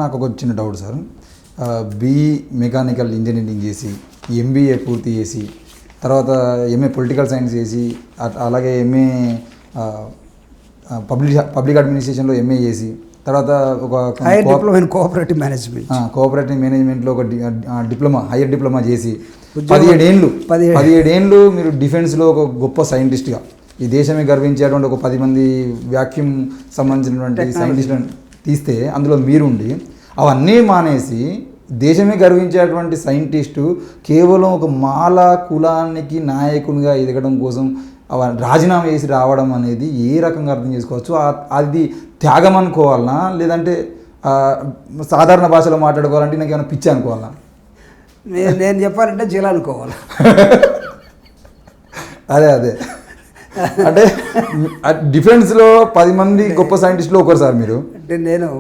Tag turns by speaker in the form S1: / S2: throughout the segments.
S1: నాకు ఒక చిన్న doubt sir. BE mechanical engineering చేసి ఎంబీఏ పూర్తి చేసి తర్వాత ఎంఏ పొలిటికల్ సైన్స్ చేసి అలాగే ఎంఏ పబ్లిక్ అడ్మినిస్ట్రేషన్లో ఎంఏ చేసి తర్వాత ఒక
S2: డిప్లొమా ఇన్ కోఆపరేటివ్
S1: మేనేజ్మెంట్లో ఒక డిప్లొమా హైయర్ డిప్లొమా చేసి 17 ఏళ్ళు మీరు డిఫెన్స్లో ఒక గొప్ప సైంటిస్ట్గా ఈ దేశమే గర్వించేటువంటి ఒక 10 మంది వ్యాక్యూమ్ సంబంధించినటువంటి సైంటిస్టులను తీస్తే అందులో మీరుండి అవన్నీ మానేసి దేశమే గర్వించేటువంటి సైంటిస్టు కేవలం ఒక మాల కులానికి నాయకునిగా ఎదగడం కోసం రాజీనామా చేసి రావడం అనేది ఏ రకంగా అర్థం చేసుకోవచ్చు? అది త్యాగం అనుకోవాలనా లేదంటే సాధారణ భాషలో మాట్లాడుకోవాలంటే నాకు ఏమైనా పిచ్చి అనుకోవాలా?
S2: నేను చెప్పాలంటే జీలా అనుకోవాలి.
S1: అదే అంటే డిఫెన్స్లో 10 మంది గొప్ప సైంటిస్టులు ఒకరు సార్ మీరు.
S2: అంటే నేను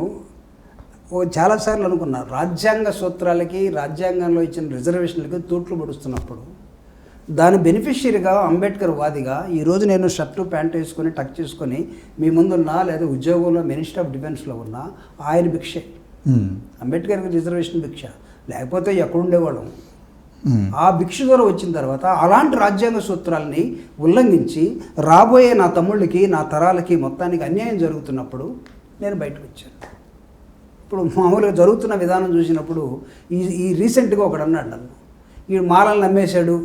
S2: చాలాసార్లు అనుకున్నాను, రాజ్యాంగ సూత్రాలకి రాజ్యాంగంలో ఇచ్చిన రిజర్వేషన్లకి తూట్లు పడుస్తున్నప్పుడు దాని బెనిఫిషియరీగా అంబేద్కర్ వాదిగా ఈరోజు నేను షర్టు ప్యాంటు వేసుకొని టక్ చేసుకొని మీ ముందున్నా లేదా ఉద్యోగంలో మినిస్టర్ ఆఫ్ డిఫెన్స్లో ఉన్నా ఆయన భిక్షే. అంబేద్కర్కి రిజర్వేషన్ భిక్ష, లేకపోతే ఎక్కడుండేవాళ్ళం. ఆ భిక్ష ద్వారా వచ్చిన తర్వాత అలాంటి రాజ్యాంగ సూత్రాలని ఉల్లంఘించి రాబోయే నా తమ్ముళ్ళకి నా తరాలకి మొత్తానికి అన్యాయం జరుగుతున్నప్పుడు నేను బయటకు వచ్చాను. ఇప్పుడు మామూలుగా జరుగుతున్న విధానం చూసినప్పుడు ఈ రీసెంట్గా ఒకడు అన్నాడు నన్ను, ఈ మాలలు నమ్మేశాడు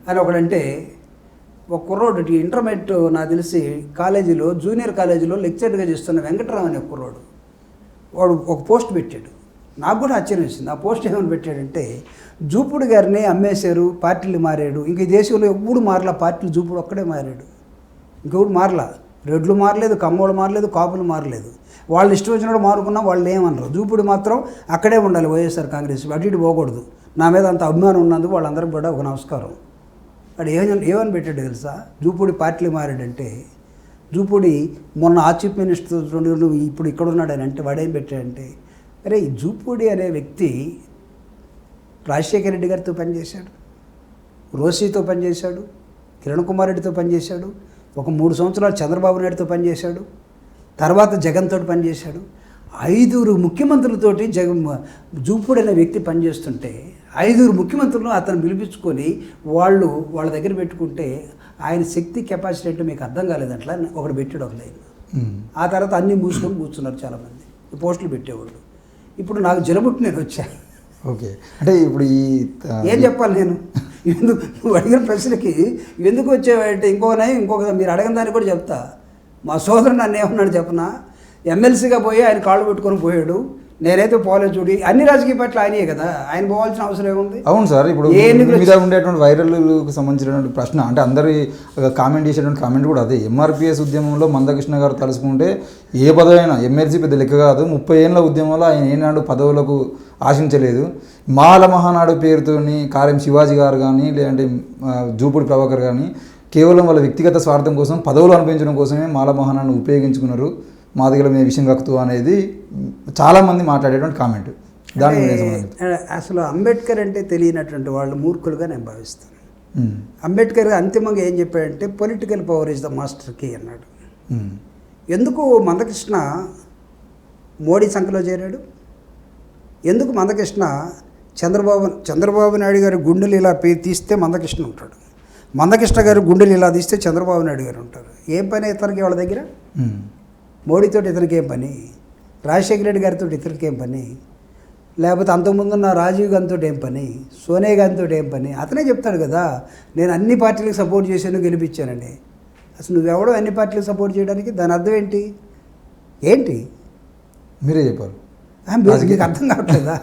S2: అని ఒకడంటే, ఒక కుర్రోడు ఇంటర్మీడియట్ నాకు తెలిసి కాలేజీలో జూనియర్ కాలేజీలో లెక్చర్గా చేస్తున్న వెంకటరావు అనే కుర్రోడు వాడు ఒక పోస్ట్ పెట్టాడు. నాకు కూడా ఆశ్చర్యం వేసింది. ఆ పోస్ట్ ఏమని పెట్టాడంటే, జూపుడు గారిని అమ్మేశారు, పార్టీలు మారాడు, ఇంక ఈ దేశంలో ఎప్పుడు మారలా పార్టీలు, జూపుడు ఒక్కడే మారాడు, ఇంకెప్పుడు మారలా. రెడ్లు మారలేదు, కమ్మోళ్ళు మారలేదు, కాపులు మారలేదు. వాళ్ళు ఇష్టం వచ్చినప్పుడు మారుకున్నా వాళ్ళు ఏమన్నారు. జూపుడు మాత్రం అక్కడే ఉండాలి, వైఎస్ఆర్ కాంగ్రెస్ అటు ఇటు పోకూడదు. నా మీద అంత అభిమానం ఉన్నందుకు వాళ్ళందరికీ కూడా ఒక నమస్కారం. వాడు ఏమని పెట్టాడు తెలుసా? జూపుడి పార్టీలు మారాడంటే, జూపుడి మొన్న ఆ చీఫ్ మినిస్టర్ నువ్వు ఇప్పుడు ఇక్కడ ఉన్నాడని అంటే వాడేం పెట్టాడంటే, అరే ఈ జూపుడి అనే వ్యక్తి రాజశేఖర రెడ్డి గారితో పనిచేశాడు, రోసీతో పనిచేశాడు, కిరణ్ కుమార్ రెడ్డితో పనిచేశాడు, ఒక 3 సంవత్సరాలు చంద్రబాబు నాయుడుతో పనిచేశాడు, తర్వాత జగన్తో పనిచేశాడు. 5 ముఖ్యమంత్రులతోటి జూపుడు అనే వ్యక్తి పనిచేస్తుంటే 5 ముఖ్యమంత్రులను అతను పిలిపించుకొని వాళ్ళ దగ్గర పెట్టుకుంటే ఆయన శక్తి కెపాసిటీ అంటే మీకు అర్థం కాలేదంట్లా ఒకడు పెట్టాడు ఒక లైన్. ఆ తర్వాత అన్నీ మూసుకొని కూర్చున్నారు చాలామంది, పోస్టులు పెట్టేవాళ్ళు. ఇప్పుడు నాకు జలబుట్టి నేను వచ్చాను.
S1: ఓకే, అంటే ఇప్పుడు
S2: ఏం చెప్పాలి నేను? నువ్వు అడిగిన ప్రశ్నకి ఎందుకు వచ్చావంటే ఇంకొక మీరు అడగిన దాన్ని కూడా చెప్తా. మా సోదరుడు నన్ను ఏమన్నాడు చెప్పనా, ఎమ్మెల్సీగా పోయి ఆయన కాళ్ళు పెట్టుకొని పోయాడు, నేనైతే పోలేదు. చూడి అన్ని రాజకీయ పార్టీలు ఆయనే కదా, ఆయన పోవాల్సిన అవసరం ఏముంది?
S1: అవును సార్, ఇప్పుడు మీద ఉండేటువంటి వైరల్కు సంబంధించినటువంటి ప్రశ్న అంటే అందరి కామెంట్ చేసేటువంటి కామెంట్ కూడా అదే. ఎంఆర్పిఎస్ ఉద్యమంలో మందకృష్ణ గారు తలుసుకుంటే ఏ పదవైనా ఎమ్మెల్సీ పెద్ద లెక్క కాదు, 30 ఏళ్ళ ఉద్యమంలో ఆయన ఏనాడు పదవులకు ఆశించలేదు. మాల మహానాడు పేరుతోని కార్యం శివాజీ గారు కానీ లేదంటే జూపుడి ప్రభాకర్ కానీ కేవలం వాళ్ళ వ్యక్తిగత స్వార్థం కోసం పదవులు అనిపించడం కోసమే మాల మహానాడును ఉపయోగించుకున్నారు, మా దగ్గర మీ విషయం కక్కుతూ అనేది చాలామంది మాట్లాడేటువంటి కామెంట్. దాని
S2: అసలు అంబేద్కర్ అంటే తెలియనటువంటి వాళ్ళు మూర్ఖులుగా నేను భావిస్తాను. అంబేద్కర్ అంతిమంగా ఏం చెప్పాడంటే political power is the master key అన్నాడు. ఎందుకు మందకృష్ణ మోడీ సంఖ్యలో చేరాడు? ఎందుకు మందకృష్ణ చంద్రబాబు నాయుడు గారి గుండెలు ఇలా తీస్తే మందకృష్ణ ఉంటాడు, మందకృష్ణ గారి గుండెలు ఇలా తీస్తే చంద్రబాబు నాయుడు గారు ఉంటారు. ఏం పని ఇతనికి వాళ్ళ దగ్గర? మోడీతో ఇతనికి ఏం పని? రాజశేఖర రెడ్డి గారితో ఇతనికి ఏం పని? లేకపోతే అంతకుముందున్న రాజీవ్ గాంధీతో ఏం పని? సోనియా గాంధీతో ఏం పని? అతనే చెప్తాడు కదా, నేను అన్ని పార్టీలకు సపోర్ట్ చేశాను, గెలిపించానండి. అసలు నువ్వెవడో అన్ని పార్టీలకు సపోర్ట్ చేయడానికి? దాని అర్థం ఏంటి?
S1: మీరే చెప్పారు.
S2: మీకు అర్థం కావట్లేదా?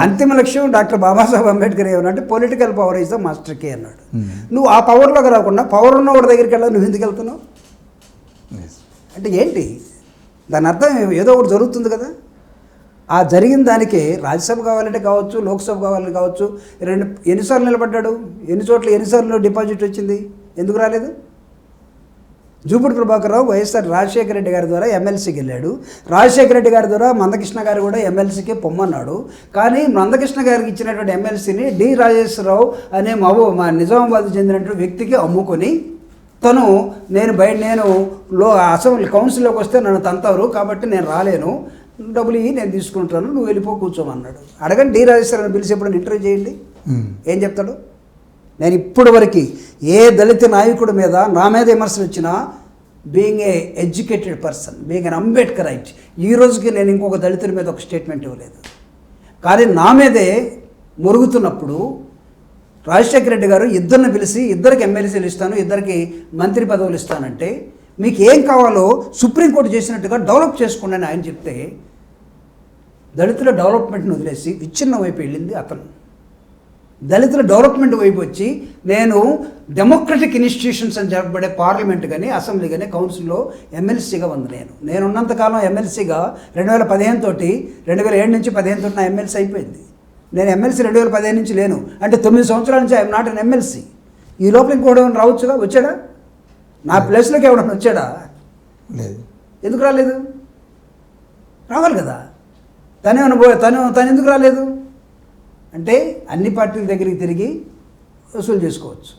S2: అంతిమ లక్ష్యం డాక్టర్ బాబాసాహెబ్ అంబేద్కర్ ఏమన్నాడంటే political power is the master key అన్నాడు. నువ్వు ఆ పవర్లోకి రాకుండా పవర్ ఉన్న వాడి దగ్గరికి వెళ్ళాలి, నువ్వు ఎందుకు వెళ్తున్నావు అంటే ఏంటి? దాని అర్థం ఏదో ఒకటి జరుగుతుంది కదా. ఆ జరిగిన దానికి రాజ్యసభ కావాలంటే కావచ్చు, లోక్సభ కావాలంటే కావచ్చు. ఎన్నిసార్లు నిలబడ్డాడు? ఎన్నిసార్లు డిపాజిట్ వచ్చింది? ఎందుకు రాలేదు? జూపుడి ప్రభాకర్ రావు వైఎస్ఆర్ రాజశేఖర రెడ్డి గారి ద్వారా ఎమ్మెల్సీకి వెళ్ళాడు. రాజశేఖర రెడ్డి గారి ద్వారా మందకృష్ణ గారు కూడా ఎమ్మెల్సీకి పొమ్మన్నాడు. కానీ మందకృష్ణ గారికి ఇచ్చినటువంటి ఎమ్మెల్సీని డి రాజేశ్వరరావు అనే మా నిజామాబాద్ చెందినటువంటి వ్యక్తికి అమ్ముకొని తను నేను అసెంబ్లీ కౌన్సిల్లోకి వస్తే నన్ను తంతారు కాబట్టి నేను రాలేను, డబ్బులు ఇవి నేను తీసుకుంటాను, నువ్వు వెళ్ళిపో కూర్చోమన్నాడు. అడగండి డి రాజేశ్వరరావు పిలిచి ఎప్పుడు ఇంటర్వ్యూ చేయండి, ఏం చెప్తాడు. నేను ఇప్పటి వరకు ఏ దళిత నాయకుడి మీద నా మీద విమర్శలు వచ్చినా, being a educated person, being an Ambedkar right, ఈ రోజుకి నేను ఇంకొక దళితుడి మీద ఒక స్టేట్మెంట్ ఇవ్వలేదు. కానీ నా మీదే మురుగుతున్నప్పుడు రాజశేఖర రెడ్డి గారు ఇద్దరిని పిలిచి ఇద్దరికి ఎమ్మెల్సీలు ఇస్తాను, ఇద్దరికి మంత్రి పదవులు ఇస్తానంటే మీకు ఏం కావాలో సుప్రీంకోర్టు చేసినట్టుగా డెవలప్ చేసుకోండి అని ఆయన చెప్తే, దళితుల డెవలప్మెంట్ని వదిలేసి విచ్ఛిన్నం వైపు వెళ్ళింది అతను. దళితుల డెవలప్మెంట్ వైపు వచ్చి నేను డెమోక్రటిక్ ఇన్స్టిట్యూషన్స్ అని చెప్పబడే పార్లమెంట్ కానీ, అసెంబ్లీ కానీ, కౌన్సిల్లో ఎమ్మెల్సీగా ఉంది. నేను ఉన్నంతకాలం ఎమ్మెల్సీగా 2015 తోటి 2007 నుంచి 15 తోటి నా ఎమ్మెల్సీ అయిపోయింది. నేను ఎమ్మెల్సీ 2015 నుంచి లేను అంటే 9 సంవత్సరాల నుంచి ఐఎమ్ నాట్ అన్ ఎమ్మెల్సీ. ఈ లోపల ఇంకోటి ఏమైనా రావచ్చుగా, వచ్చాడా? నా ప్లేస్లోకి ఎవడన్నా వచ్చాడా?
S1: లేదు. ఎందుకు
S2: రాలేదు? రావాలి కదా. తను ఎందుకు రాలేదు అంటే అన్ని పార్టీల దగ్గరికి తిరిగి వసూలు చేసుకోవచ్చు,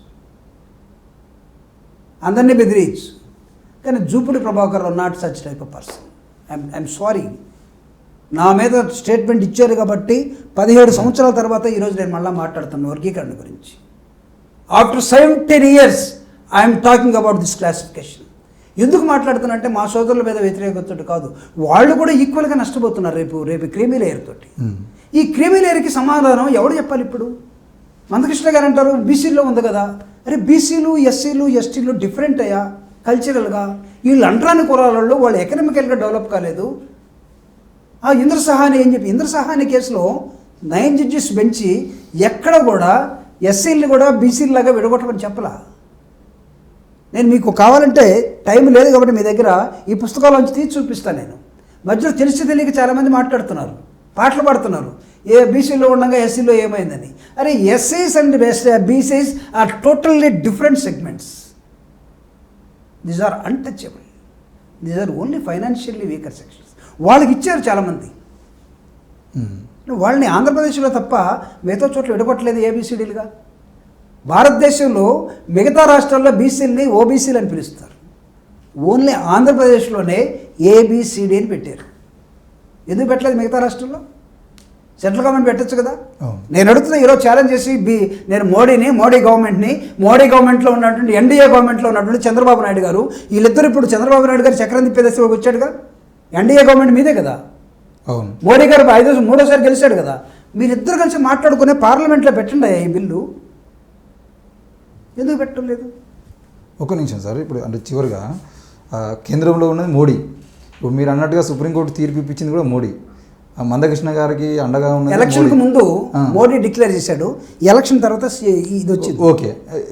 S2: అందరినీ బెదిరియచ్చు. కానీ Jupudi Prabhakar not such type of person. I'm sorry, నా మీద స్టేట్మెంట్ ఇచ్చారు కాబట్టి 17 సంవత్సరాల తర్వాత ఈరోజు నేను మళ్ళీ మాట్లాడుతున్నాను వర్గీకరణ గురించి. After 17 years I'm talking about this classification. ఎందుకు మాట్లాడుతున్నా మా సోదరుల మీద వ్యతిరేకత కాదు, వాళ్ళు కూడా ఈక్వల్గా నష్టపోతున్నారు రేపు క్రీమీ లేయర్ తోటి. ఈ క్రీమీ లేయర్కి సమాధానం ఎవరు చెప్పాలి? ఇప్పుడు మందకృష్ణ గారు అంటారు బీసీలో ఉంది కదా. అరే బీసీలు, ఎస్సీలు, ఎస్టీలు డిఫరెంట్ అయ్యా కల్చరల్గా. వీళ్ళు అంటరాని కులాలలో వాళ్ళు ఎకనామికల్గా డెవలప్ కాలేదు. ఇంద్ర సహాని ఏం చెప్పి, ఇంద్ర సహాని కేసులో 9 జడ్జెస్ బెంచి ఎక్కడ కూడా ఎస్సీలని కూడా బీసీలాగా విడగొట్టమని చెప్పలా. నేను మీకు కావాలంటే టైం లేదు కాబట్టి మీ దగ్గర ఈ పుస్తకాలోంచి తీసి చూపిస్తాను. నేను మధ్యలో తెలిసి తెలియక చాలామంది మాట్లాడుతున్నారు, పాటలు పాడుతున్నారు, ఏ బీసీలో ఉండగా ఎస్సీలో ఏమైందని. అరే ఎస్సీస్ and BCs are totally different segments. These are untouchable, these are only financially weaker sections. వాళ్ళకి ఇచ్చారు చాలామంది, వాళ్ళని ఆంధ్రప్రదేశ్లో తప్ప మిగతా చోట్ల విడగొట్టలేదు ఏబీసీడీలుగా. భారతదేశంలో మిగతా రాష్ట్రాల్లో బీసీలని ఓబీసీలు అని పిలుస్తారు, ఓన్లీ ఆంధ్రప్రదేశ్లోనే ఏబిసిడి అని పెట్టారు. ఎందుకు పెట్టలేదు మిగతా రాష్ట్రాల్లో? సెంట్రల్ గవర్నమెంట్ పెట్టచ్చు కదా. నేను అడుగుతున్నా ఈరోజు ఛాలెంజ్ చేసి నేను మోడీ గవర్నమెంట్లో ఉన్నటువంటి ఎన్డీఏ గవర్నమెంట్లో ఉన్నటువంటి చంద్రబాబు నాయుడు గారు, వీళ్ళిద్దరు ఇప్పుడు చంద్రబాబు నాయుడు గారు చక్రం తిప్పేదశలోకి వచ్చాడుగా. ఎన్డీఏ గవర్నమెంట్ మీదే కదా, మోడీ గారు 3వ గెలిచాడు కదా. మీరిద్దరు కలిసి మాట్లాడుకునే పార్లమెంట్లో పెట్టండి ఈ బిల్లు. ఎందుకు పెట్టడం లేదు?
S1: ఒక నిమిషం సార్, ఇప్పుడు అంటే చివరిగా కేంద్రంలో ఉన్నది మోడీ, ఇప్పుడు మీరు అన్నట్టుగా సుప్రీంకోర్టు తీర్పు ఇప్పించింది కూడా మోడీ. మందకృష్ణ గారికి అండగా ఉన్న
S2: ఎలక్షన్కి ముందు మోడీ డిక్లేర్ చేశాడు, ఎలక్షన్ తర్వాత ఇది వచ్చింది.
S1: ఓకే.